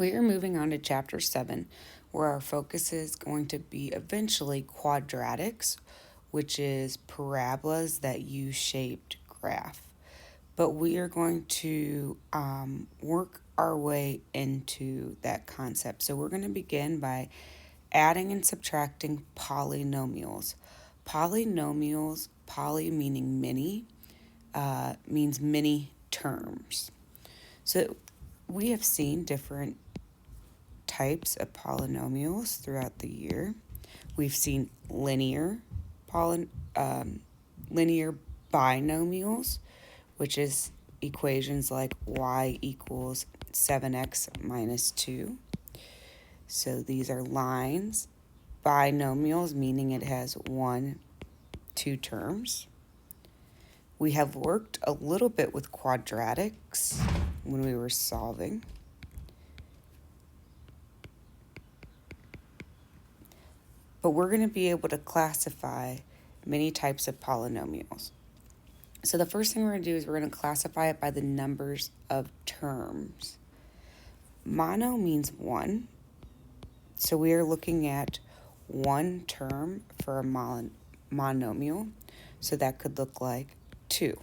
We are moving on to chapter 7, where our focus is going to be eventually quadratics, which is parabolas that use shaped graph. But we are going to work our way into that concept. So we're going to begin by adding and subtracting polynomials. Polynomials, poly meaning many, means many terms. So we have seen different types of polynomials throughout the year. We've seen linear binomials, which is equations like y equals 7x minus 2. So these are lines. Binomials, meaning it has 2 terms. We have worked a little bit with quadratics when we were solving. But we're going to be able to classify many types of polynomials. So the first thing we're going to do is we're going to classify it by the numbers of terms. Mono means 1. So we are looking at 1 term for a monomial. So that could look like 2.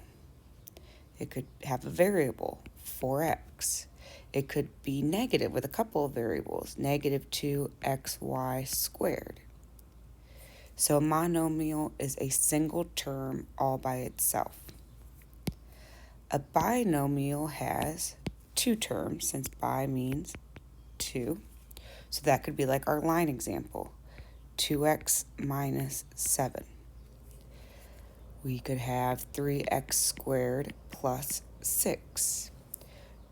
It could have a variable, 4x. It could be negative with a couple of variables, negative 2xy squared. So a monomial is a single term all by itself. A binomial has 2 terms, since bi means 2. So that could be like our line example, 2x minus 7. We could have 3x squared plus 6.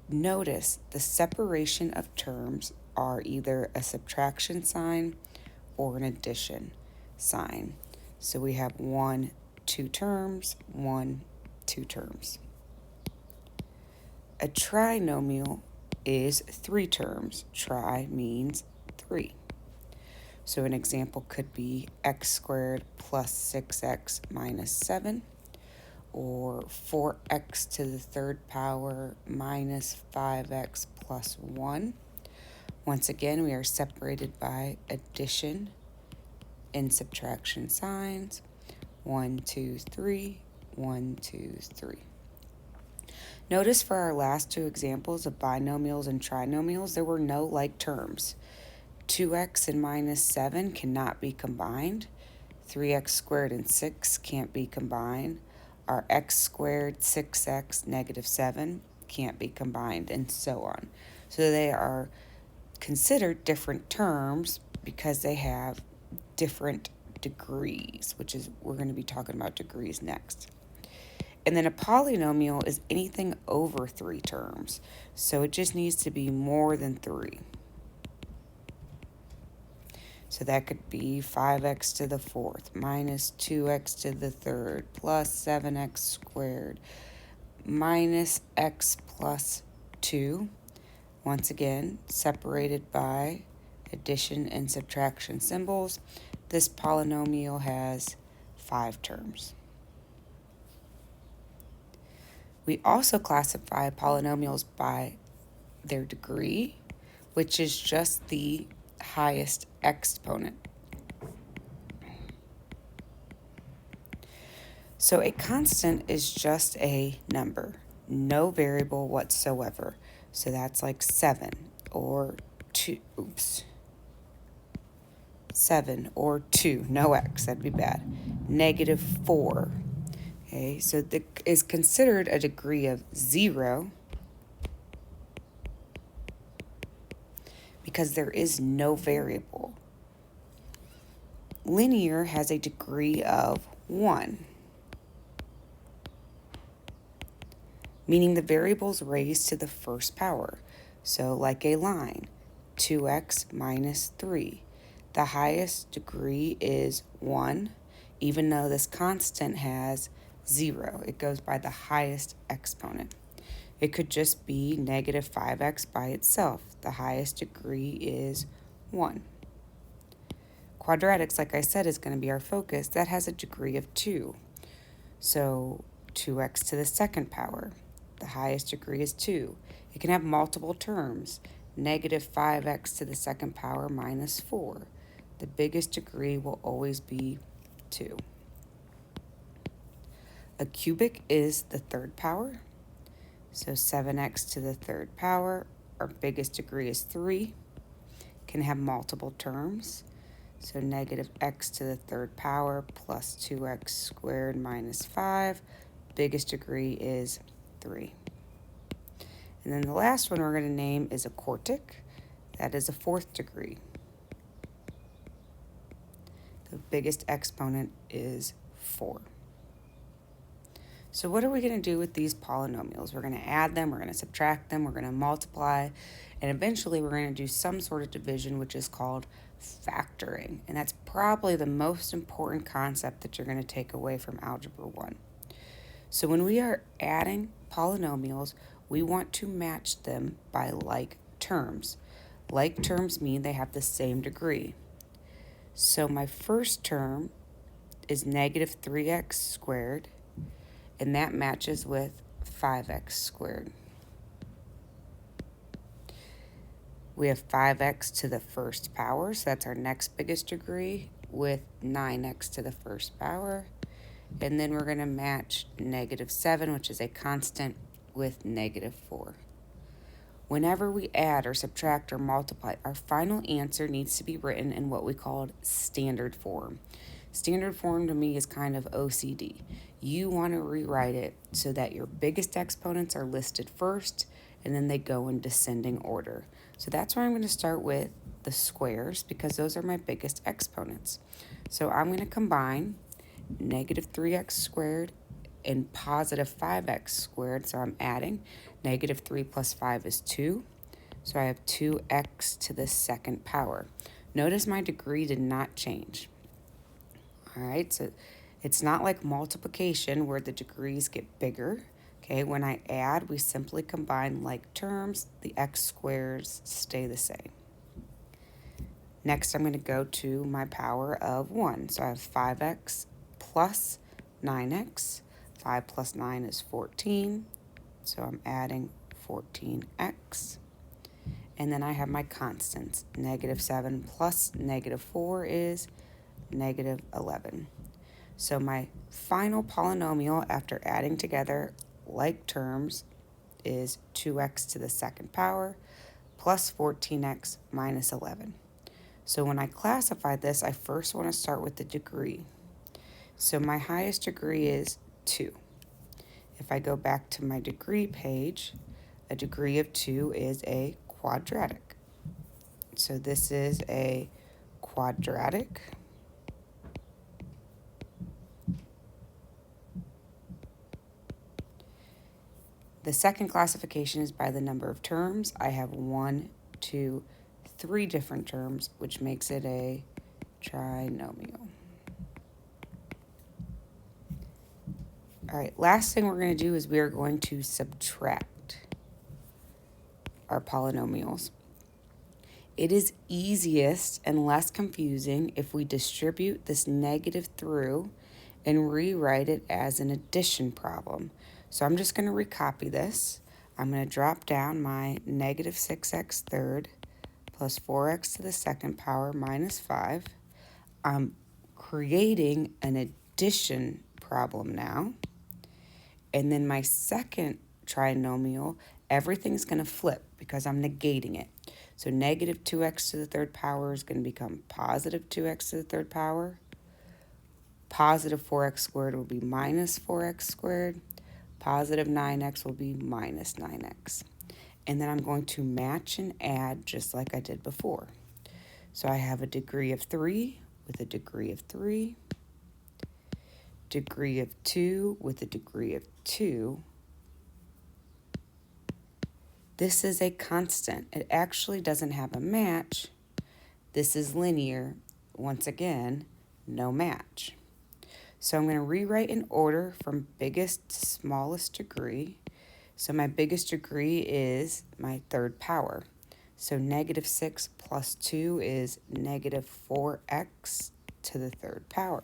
Notice the separation of terms are either a subtraction sign or an addition sign. So we have 2 terms, 2 terms. A trinomial is 3 terms. Tri means 3. So an example could be x squared plus 6x minus 7, or 4x to the 3rd power minus 5x plus 1. Once again, we are separated by addition and subtraction signs. 1, 2, 3, 1, 2, 3. Notice for our last 2 examples of binomials and trinomials, there were no like terms. 2x and minus 7 cannot be combined. 3x squared and 6 can't be combined. Our x squared, 6x, negative 7 can't be combined, and so on. So they are considered different terms because they have different degrees, which is, we're going to be talking about degrees next. And then a polynomial is anything over 3 terms. So it just needs to be more than 3. So that could be 5x to the 4th minus 2x to the 3rd plus 7x squared minus x plus 2. Once again, separated by addition and subtraction symbols. This polynomial has 5 terms. We also classify polynomials by their degree, which is just the highest exponent. So a constant is just a number, no variable whatsoever. So that's like 7 or 2, 7 or 2, no x, that'd be bad. Negative 4. Okay, so is considered a degree of 0 because there is no variable. Linear has a degree of 1, meaning the variable's raised to the 1st power. So like a line, 2x minus 3. The highest degree is 1, even though this constant has 0. It goes by the highest exponent. It could just be negative 5x by itself. The highest degree is 1. Quadratics, like I said, is going to be our focus. That has a degree of 2. So 2x to the 2nd power. The highest degree is 2. It can have multiple terms. negative 5x to the second power minus 4. The biggest degree will always be 2. A cubic is the third power. So 7x to the third power, our biggest degree is 3, can have multiple terms. So negative x to the third power plus 2x squared minus 5, biggest degree is 3. And then the last one we're going to name is a quartic. That is a fourth degree. The biggest exponent is 4. So what are we going to do with these polynomials? We're going to add them, we're going to subtract them, we're going to multiply, and eventually we're going to do some sort of division, which is called factoring. And that's probably the most important concept that you're going to take away from Algebra 1. So when we are adding polynomials, we want to match them by like terms. Like terms mean they have the same degree. So my first term is negative 3x squared, and that matches with 5x squared. We have 5x to the first power, so that's our next biggest degree, with 9x to the first power. And then we're going to match negative 7, which is a constant, with negative 4. Whenever we add or subtract or multiply, our final answer needs to be written in what we call standard form. Standard form to me is kind of OCD. You want to rewrite it so that your biggest exponents are listed first and then they go in descending order. So that's where I'm going to start with the squares because those are my biggest exponents. So I'm going to combine negative 3x squared and positive 5x squared. So I'm adding negative 3 plus 5 is 2. So I have 2x to the second power. Notice my degree did not change. All right, so it's not like multiplication where the degrees get bigger. Okay, when I add, we simply combine like terms. The x squares stay the same. Next, I'm going to go to my power of 1. So I have 5x plus 9x. 5 plus 9 is 14. So I'm adding 14x. And then I have my constants. Negative 7 plus negative 4 is negative 11. So my final polynomial after adding together like terms is 2x to the second power plus 14x minus 11. So when I classify this, I first want to start with the degree. So my highest degree is 2. If I go back to my degree page, a degree of 2 is a quadratic. So this is a quadratic. The second classification is by the number of terms. I have 1, 2, 3 different terms, which makes it a trinomial. All right, last thing we're going to do is we are going to subtract our polynomials. It is easiest and less confusing if we distribute this negative through and rewrite it as an addition problem. So I'm just going to recopy this. I'm going to drop down my negative 6x third plus 4x to the second power minus 5. I'm creating an addition problem now. And then my second trinomial, everything's going to flip because I'm negating it. So negative 2x to the third power is going to become positive 2x to the third power. Positive 4x squared will be minus 4x squared. Positive 9x will be minus 9x. And then I'm going to match and add just like I did before. So I have a degree of 3 with a degree of 3. Degree of 2 with a degree of 2. This is a constant. It actually doesn't have a match. This is linear. Once again, no match. So I'm going to rewrite in order from biggest to smallest degree. So my biggest degree is my third power. So negative 6 plus 2 is negative 4x to the third power.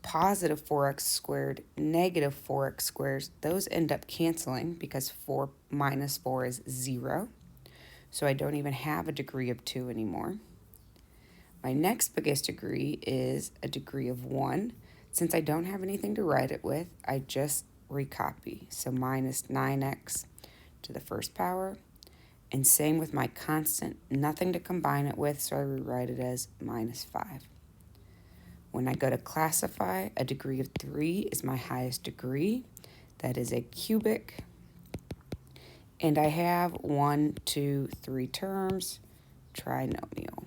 Positive 4x squared, negative 4x squared, those end up canceling because 4 minus 4 is 0. so I don't even have a degree of 2 anymore. My next biggest degree is a degree of 1. Since I don't have anything to write it with, I just recopy. So minus 9x to the first power. And same with my constant, nothing to combine it with, so I rewrite it as minus 5. When I go to classify, a degree of 3 is my highest degree. That is a cubic. And I have 1, 2, 3 terms, trinomial.